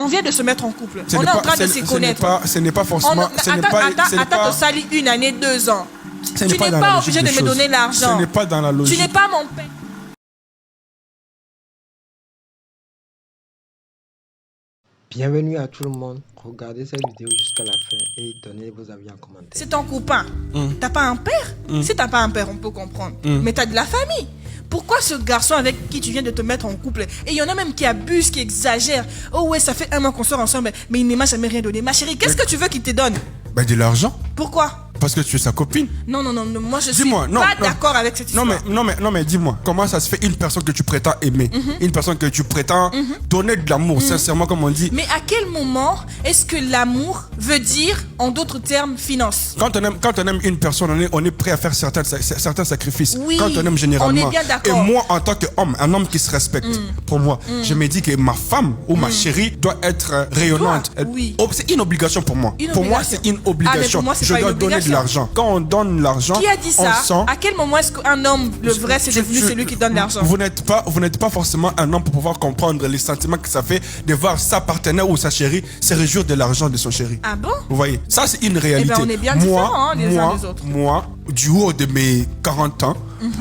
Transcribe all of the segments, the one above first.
On vient de se mettre en couple. On est en train de se connaître. Ce n'est pas forcément... Attends, sali 1 année, 2 ans. Tu n'es pas obligé de me donner l'argent. Ce n'est pas dans la logique. Tu n'es pas mon père. Bienvenue à tout le monde. Regardez cette vidéo jusqu'à la fin et donnez vos avis en commentaire. C'est ton copain. T'as pas un père? Si t'as pas un père, on peut comprendre. Mais t'as de la famille. Pourquoi ce garçon avec qui tu viens de te mettre en couple? Et il y en a même qui abusent, qui exagèrent. Oh ouais, ça fait 1 mois qu'on sort ensemble, mais il ne m'a jamais rien donné. Ma chérie, qu'est-ce que tu veux qu'il te donne? Ben de l'argent. Pourquoi? Parce que tu es sa copine. Non, moi je suis pas d'accord avec cette histoire. Non mais dis-moi, comment ça se fait une personne que tu prétends aimer, une personne que tu prétends donner de l'amour, sincèrement comme on dit. Mais à quel moment est-ce que l'amour veut dire, en d'autres termes, finance? Quand on aime une personne, on est prêt à faire certains sacrifices. Oui, quand on aime généralement. on est bien d'accord. Et moi, en tant qu'homme, un homme qui se respecte, pour moi, je me dis que ma femme ou ma chérie doit être rayonnante. Oui. C'est une obligation pour moi. Une pour moi, obligation. c'est une obligation. Pour moi, c'est je pas dois une donner de l'argent. Quand on donne l'argent, qui a dit ça? on sent... À quel moment est-ce qu'un homme, le vrai, c'est devenu celui qui donne l'argent? Vous n'êtes pas forcément un homme pour pouvoir comprendre les sentiments que ça fait de voir sa partenaire ou sa chérie se réjouir de l'argent de son chéri. Ah bon? Vous voyez, ça c'est une réalité. Eh ben, on est bien différents, les uns des autres. Moi, du haut de mes 40 ans,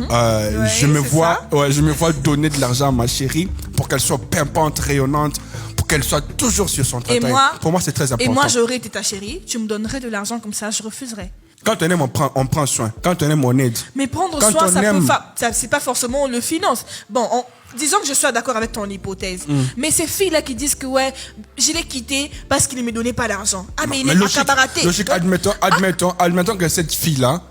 je me vois donner de l'argent à ma chérie pour qu'elle soit pimpante, rayonnante, pour qu'elle soit toujours sur son travail. Pour moi, c'est très important. Et moi, j'aurais été ta chérie, tu me donnerais de l'argent comme ça, je refuserais. Quand on aime, on prend soin. Quand on aime, on aide. Mais prendre soin, c'est pas forcément le finance. Bon, disons que je sois d'accord avec ton hypothèse. Mais ces filles-là qui disent que ouais, je l'ai quitté parce qu'il ne me donnait pas d'argent. Ah, mais il est acabaraté. Logique, admettons que cette fille-là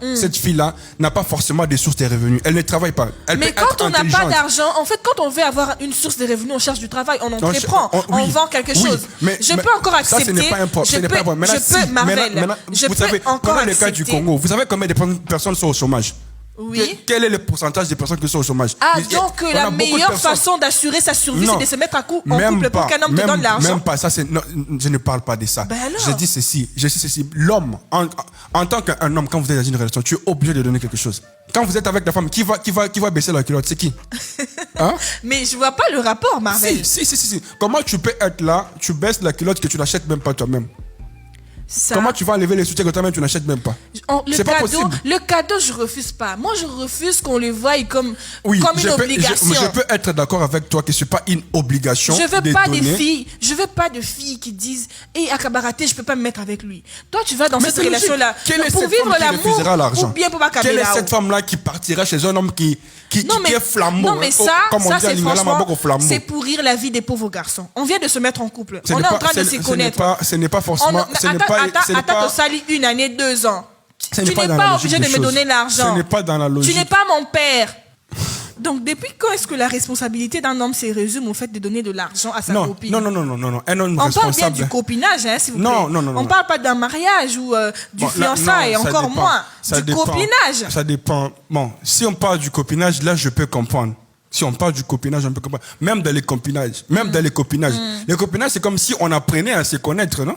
n'a pas forcément des sources de revenus. Elle ne travaille pas. Mais quand on n'a pas d'argent, en fait, quand on veut avoir une source de revenus, on cherche du travail, on entreprend, on vend quelque chose. Je peux encore accepter. Ça, ce n'est pas important. Je peux encore accepter. Du Congo. Vous savez combien de personnes sont au chômage? Oui. Quel est le pourcentage des personnes qui sont au chômage? Ah, donc la meilleure façon d'assurer sa survie, c'est de se mettre en couple pour qu'un homme te donne l'argent. Même pas, ça c'est... Non, je ne parle pas de ça. Ben alors? Je dis ceci. L'homme, en tant qu'un homme, quand vous êtes dans une relation, tu es obligé de donner quelque chose. Quand vous êtes avec la femme, qui va baisser la culotte? C'est qui? Hein? Mais je vois pas le rapport, Marvel. Si. Comment tu peux être là, tu baisses la culotte que tu n'achètes même pas toi-même? Comment tu vas enlever les soutiens que toi-même tu n'achètes même pas? C'est pas possible. Le cadeau, je refuse pas. Moi, je refuse qu'on le voie comme une obligation. Je peux être d'accord avec toi que c'est pas une obligation. Je veux pas de filles qui disent acabaraté, je peux pas me mettre avec lui. Toi, tu vas dans cette relation-là pour vivre l'amour ou bien pour pas caber. Quelle est cette femme-là qui partira chez un homme qui est flambeau? Non, mais ça c'est franchement, c'est pourrir la vie des pauvres garçons. On vient de se mettre en couple. On est en train de se connaître. Ce n'est pas forcément... Attends, sali 1 année, 2 ans. Tu n'es pas obligé de me donner l'argent. Ce n'est pas dans la logique. Tu n'es pas mon père. Donc, depuis quand est-ce que la responsabilité d'un homme se résume au fait de donner de l'argent à sa copine? Non. Un homme responsable. On parle bien du copinage, s'il vous plaît. Non. On ne parle pas d'un mariage ou du fiançailles, encore moins. Du copinage. Ça dépend. Bon, si on parle du copinage, là, je peux comprendre. Si on parle du copinage, on peut comprendre. Même dans les copinages. Le copinage, c'est comme si on apprenait à se connaître, non?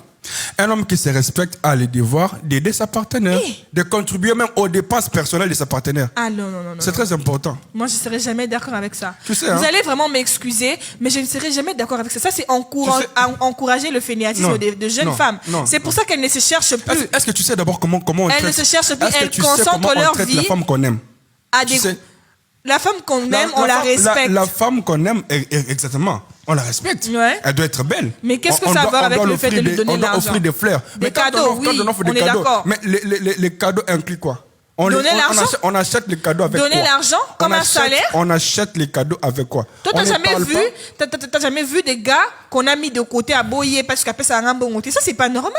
Un homme qui se respecte a le devoir d'aider sa partenaire, de contribuer même aux dépenses personnelles de sa partenaire. Ah non. C'est très important. Moi, je ne serai jamais d'accord avec ça. Tu sais, vous allez vraiment m'excuser, mais je ne serai jamais d'accord avec ça. Ça, c'est encourager le fainéantisme de jeunes femmes. C'est pour ça qu'elles ne se cherchent plus. Est-ce que tu sais d'abord comment on traite? Elles ne se cherchent plus, elles concentrent leur vie. La femme qu'on aime. La femme qu'on aime, on la respecte. La femme qu'on aime, exactement, on la respecte. Ouais. Elle doit être belle. Mais qu'est-ce que ça a à voir avec le fait de lui donner de l'argent? On doit offrir des fleurs. Des cadeaux, oui, on est d'accord. Mais les cadeaux incluent quoi? Donner l'argent? On achète les cadeaux avec quoi? Donner l'argent comme un salaire? On achète les cadeaux avec quoi? Toi, t'as jamais vu des gars qu'on a mis de côté à boyer parce qu'après ça a un bon côté? Ça, c'est pas normal.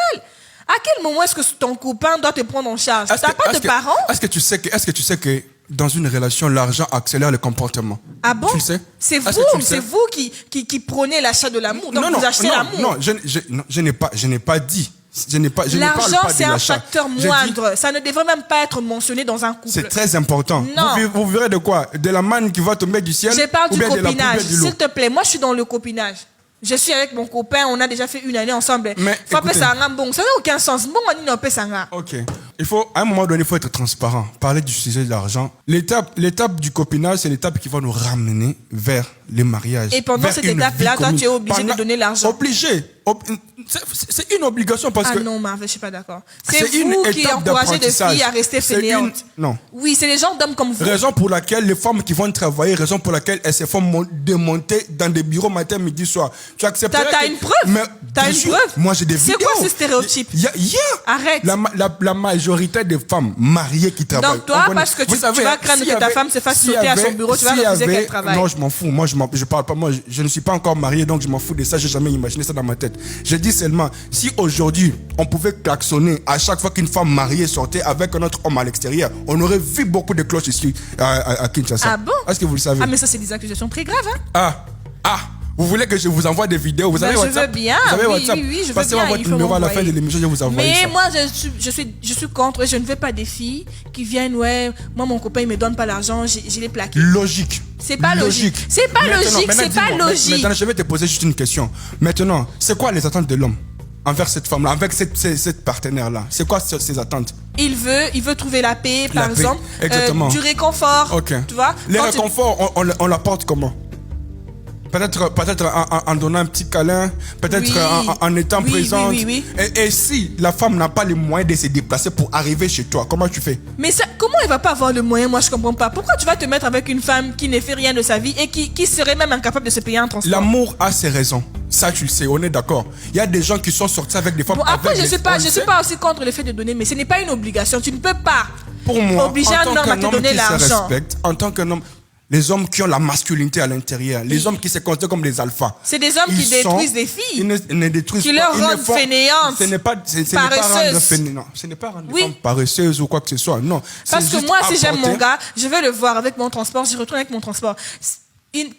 À quel moment est-ce que ton copain doit te prendre en charge? T'as pas de parents? Est-ce que tu sais que dans une relation, l'argent accélère le comportement? Ah bon? Tu sais? C'est vous qui prônez l'achat de l'amour. Donc vous achetez l'amour. Non, je n'ai pas dit. L'argent, c'est un facteur moindre. Ça ne devrait même pas être mentionné dans un couple. C'est très important. Non. Vous verrez de quoi? De la manne qui va tomber du ciel? Je parle ou du bien copinage. De la S'il te plaît, moi je suis dans le copinage. Je suis avec mon copain, on a déjà fait 1 année ensemble. Mais ça n'a aucun sens. Bon, on dit non, Ok. Il faut, à un moment donné, il faut être transparent. Parler du sujet de l'argent. L'étape du copinage, c'est l'étape qui va nous ramener vers les mariages. Et pendant cette étape-là, toi, tu es obligé de donner l'argent. Obligé. C'est une obligation parce que... Ah non, Marvel, je suis pas d'accord. C'est vous qui encouragez des filles à rester fainéantes. Non. Oui, c'est les gens d'hommes comme vous. Raison pour laquelle les femmes qui vont travailler, raison pour laquelle elles se font démonter dans des bureaux matin, midi, soir. Tu acceptes? T'as une preuve? T'as une preuve? Moi, j'ai des vidéos. C'est quoi ce stéréotype? Arrête. La majorité des femmes mariées qui travaillent. Donc toi, parce que tu vas craindre que ta femme se fasse sauter à son bureau, tu vas refuser qu'elle travaille. Non, je m'en fous. Moi, je parle pas. Moi, je ne suis pas encore marié, donc je m'en fous de ça. J'ai jamais imaginé ça dans ma tête. Je dis seulement, si aujourd'hui, on pouvait klaxonner à chaque fois qu'une femme mariée sortait avec un autre homme à l'extérieur, on aurait vu beaucoup de cloches ici à Kinshasa. Ah bon? Est-ce que vous le savez? Ah, mais ça, c'est des accusations très graves, hein? Vous voulez que je vous envoie des vidéos? Vous avez WhatsApp? Je veux bien. Vous avez oui, WhatsApp? oui, je veux Passez-moi bien. votre numéro à la fin de l'émission, je vous envoie ça. Mais moi, je suis contre. Je ne veux pas des filles qui viennent, moi, mon copain, il me donne pas l'argent, je l'ai plaqué. Logique. C'est pas logique. C'est pas logique. C'est pas logique. Maintenant, je vais te poser juste une question. Maintenant, c'est quoi les attentes de l'homme envers cette femme-là, avec cette partenaire-là? C'est quoi ses attentes? Il veut trouver la paix, par exemple. Exactement. Du réconfort. Ok. Tu vois? Les réconforts, on l'apporte comment? Peut-être en donnant un petit câlin, peut-être en étant présente. Oui. Et si la femme n'a pas les moyens de se déplacer pour arriver chez toi, comment tu fais? Mais ça, comment elle va pas avoir le moyen? Moi, je comprends pas. Pourquoi tu vas te mettre avec une femme qui ne fait rien de sa vie et qui serait même incapable de se payer un transport? L'amour a ses raisons. Ça, tu le sais, on est d'accord. Il y a des gens qui sont sortis avec des femmes. Bon, après, je suis pas aussi contre le fait de donner, mais ce n'est pas une obligation. Tu ne peux pas obliger un homme à te donner l'argent. En tant qu'un homme, les hommes qui ont la masculinité à l'intérieur, les hommes qui se considèrent comme des alphas. C'est des hommes qui détruisent des filles. Ils ne détruisent qui pas. leur rendent fainéantes. Ce n'est pas rendre fainéantes. Ce n'est pas rendre des femmes paresseuses ou quoi que ce soit. Non. Parce que moi, si j'aime mon gars, je vais le voir avec mon transport, je retourne avec mon transport.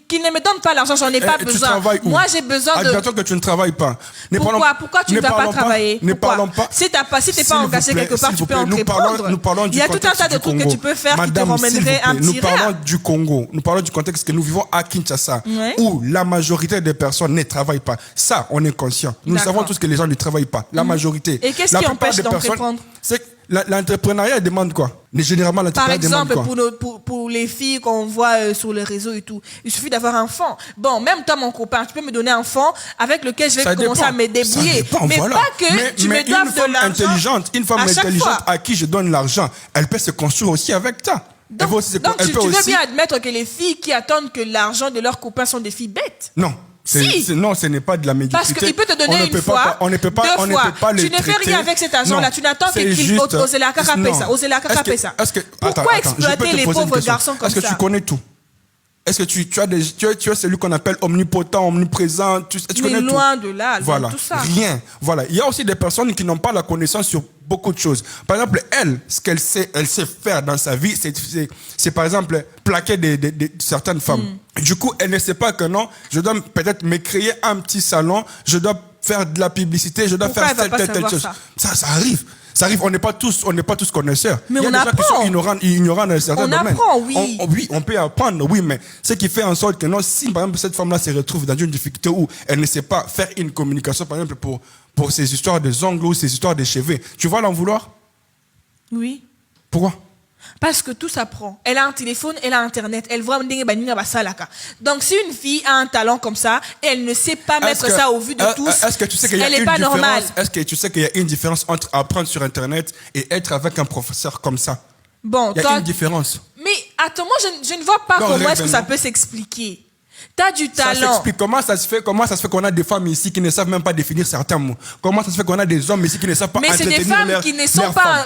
Qu'il ne me donne pas l'argent, j'en ai pas besoin. Moi, j'ai besoin de... Admettons que tu ne travailles pas. Pourquoi tu ne vas pas travailler? Ne parlons pas. Si tu n'es pas engagé quelque part, tu peux entreprendre. Il y a tout un tas de trucs que tu peux faire qui te ramèneraient un petit Nous parlons du Congo. Nous parlons du contexte que nous vivons à Kinshasa, où la majorité des personnes ne travaillent pas. Ça, on est conscient. Nous savons tous que les gens ne travaillent pas. La majorité. Et qu'est-ce qui empêche d'entreprendre? L'entrepreneuriat demande quoi? Généralement, l'entrepreneuriat demande quoi? Par exemple, pour les filles qu'on voit sur les réseaux et tout, il suffit d'avoir un fonds. Bon, même toi, mon copain, tu peux me donner un fonds avec lequel je vais commencer à me débrouiller. Mais pas que tu me doives de l'argent. Une femme intelligente à qui je donne l'argent, elle peut se construire aussi avec ça. Donc tu veux bien admettre que les filles qui attendent que l'argent de leurs copains sont des filles bêtes? Non. Non, ce n'est pas de la médiocrité. Parce qu'il peut te donner une fois, deux fois. Tu ne fais rien avec cet argent-là. Tu n'attends qu'il ose la ça. Pourquoi exploiter les pauvres garçons comme ça? Est-ce que tu connais tout? Est-ce que tu es celui qu'on appelle omnipotent, omniprésent? Tu connais tout? Loin de là, voilà. Tout ça. Rien. Voilà. Il y a aussi des personnes qui n'ont pas la connaissance sur beaucoup de choses. Par exemple, elle, ce qu'elle sait faire dans sa vie, c'est par exemple plaquer certaines femmes. Du coup, elle ne sait pas que non, je dois peut-être me créer un petit salon, je dois faire de la publicité, je dois faire telle chose. Ça arrive. Ça arrive, on n'est pas tous connaisseurs. Mais il y a on des apprend. gens qui sont ignorants dans certains domaines. On apprend, oui. Oui, on peut apprendre, oui, mais ce qui fait en sorte que non, si par exemple cette femme-là se retrouve dans une difficulté où elle ne sait pas faire une communication, par exemple pour ses histoires de ongles ou ses histoires de cheveux, tu vas l'en vouloir? Oui. Pourquoi? Parce que tout s'apprend. Elle a un téléphone, elle a Internet, elle voit donc si une fille a un talent comme ça, et elle ne sait pas mettre ça au vu de tous, est-ce que tu sais qu'il y a elle n'est pas normale. Est-ce que tu sais qu'il y a une différence entre apprendre sur Internet et être avec un professeur comme ça? Bon, il y a une différence. Mais attends, moi je ne vois pas comment est-ce que ça peut s'expliquer. T'as du talent. Ça s'explique. Comment ça se fait qu'on a des femmes ici qui ne savent même pas définir certains mots? Comment ça se fait qu'on a des hommes ici qui ne savent pas entretenir Mais c'est des femmes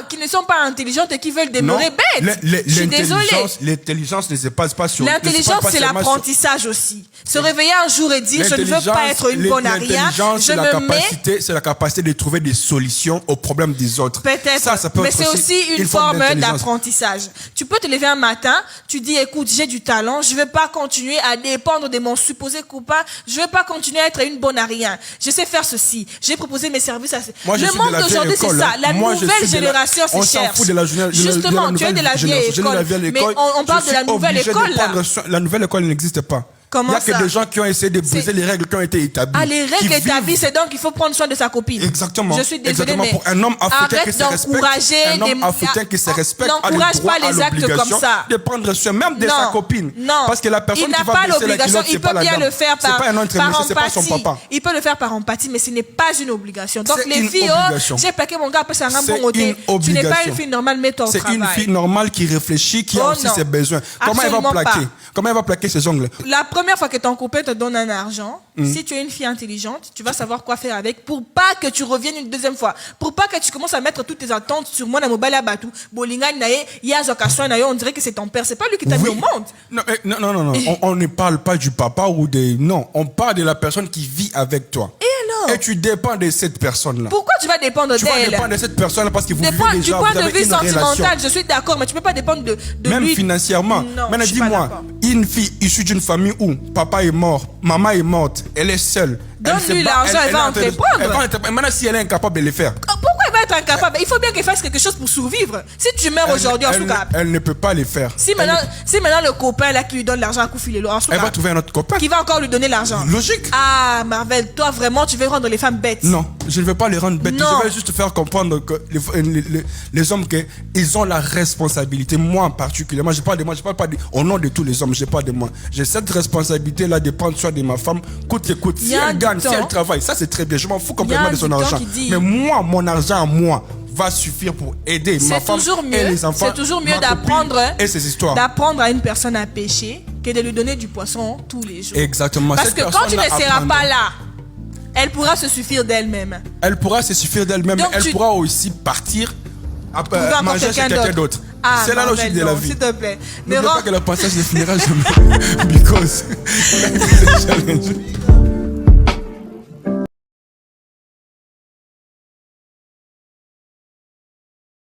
qui ne sont pas intelligentes et qui veulent demeurer bêtes. Je suis désolée. L'intelligence ne se passe pas sur... L'intelligence, c'est l'apprentissage aussi. Se réveiller un jour et dire, je ne veux pas être une bonne à rien. C'est la capacité de trouver des solutions aux problèmes des autres. Peut-être, mais c'est aussi une forme d'apprentissage. Tu peux te lever un matin, tu dis, écoute, j'ai du talent, je ne veux pas continuer à dépendre de mon supposé copain, je veux pas continuer à être une bonne à rien. Je sais faire ceci. J'ai proposé mes services à... Le monde d'aujourd'hui, c'est ça. La nouvelle génération se cherche. Justement, tu es de la vieille école. Mais on parle de la nouvelle école, là. La nouvelle école n'existe pas. Comment Il y a ça? que des gens qui ont essayé de briser les règles qui ont été établies. Ah, les qui règles vivent- établies, c'est donc qu'il faut prendre soin de sa copine. Exactement. Je suis désolée, Exactement. mais Pour un homme africain qui se d'encourager respecte, un homme africain qui se respecte a le n'encourage droit pas à les actes l'obligation comme ça. de prendre soin même de sa copine. Non. Parce que la personne il n'a qui va pas baisser la l'obligation. culotte, Il c'est pas peut la bien dame. le faire C'est pas un autre par monsieur, c'est pas son empathie. papa. Il peut le faire par empathie, mais ce n'est pas une obligation. Donc C'est les une filles, obligation. j'ai plaqué mon gars, parce que c'est un C'est bon côté. une Tu n'es pas obligation. une fille normale, mets-toi au C'est travail. une fille normale qui réfléchit, qui a Oh aussi non. ses besoins. Comment elle va Absolument plaquer? pas. Comment elle va plaquer ses ongles? La première fois que ton copain te donne un argent, si tu es une fille intelligente, tu vas savoir quoi faire avec pour pas que tu reviennes une deuxième fois. Pour pas que tu commences à mettre toutes tes attentes sur moi, na mobile abatou. Bolinga nae, yazo kaswa nae, on dirait que c'est ton père. C'est pas lui qui t'a mis au monde. Non, non. On ne parle pas du papa ou des... Non, on parle de la personne qui vit avec toi. Et alors? Et tu dépends de cette personne-là. Pourquoi tu vas dépendre Tu vas d'elle? dépendre de cette personne-là parce que vous Du vivez point déjà, vous de avez vue une relation. sentimental, je suis d'accord, mais tu peux pas dépendre de Même lui. financièrement. Non, Maintenant, je suis pas dis-moi, d'accord. une fille issue d'une famille où papa est mort, maman est morte, elle est seule. Donne-lui l'argent, elle va entreprendre. Maintenant, si elle est incapable de le faire, Pourquoi elle va être incapable? Il faut bien qu'elle fasse quelque chose pour survivre. Si tu meurs aujourd'hui en sous-cap, elle ne peut pas le faire. si maintenant le copain là qui lui donne l'argent à coup filé en Elle va sous-cap, trouver un autre copain. qui va encore lui donner l'argent. Logique. Ah, Marvel, toi vraiment, tu veux rendre les femmes bêtes. Non, je ne vais pas les rendre bêtes. Non. Je vais juste faire comprendre que les hommes, ils ont la responsabilité. Moi, particulièrement, je parle au nom de tous les hommes, je parle de moi. J'ai cette responsabilité-là de prendre soin de ma femme, coûte que coûte. Si elle gagne, si elle travaille, ça c'est très bien. Je m'en fous complètement de son argent. Mais moi, mon argent à moi va suffire pour aider ma femme et les enfants. C'est toujours mieux ma copine d'apprendre et ses histoires. d'apprendre à une personne à pêcher que de lui donner du poisson tous les jours. Exactement. Parce Cette que quand tu ne personne-là seras apprendra. pas là, elle pourra se suffire d'elle-même. Elle pourra se suffire d'elle-même. Donc Elle pourra aussi partir Trouver encore manger chez quelqu'un d'autre. Ah, C'est la Marvel, logique de la non, vie. s'il te plaît. N'oublie Ne pas rends- que le passage ne finira jamais. Because.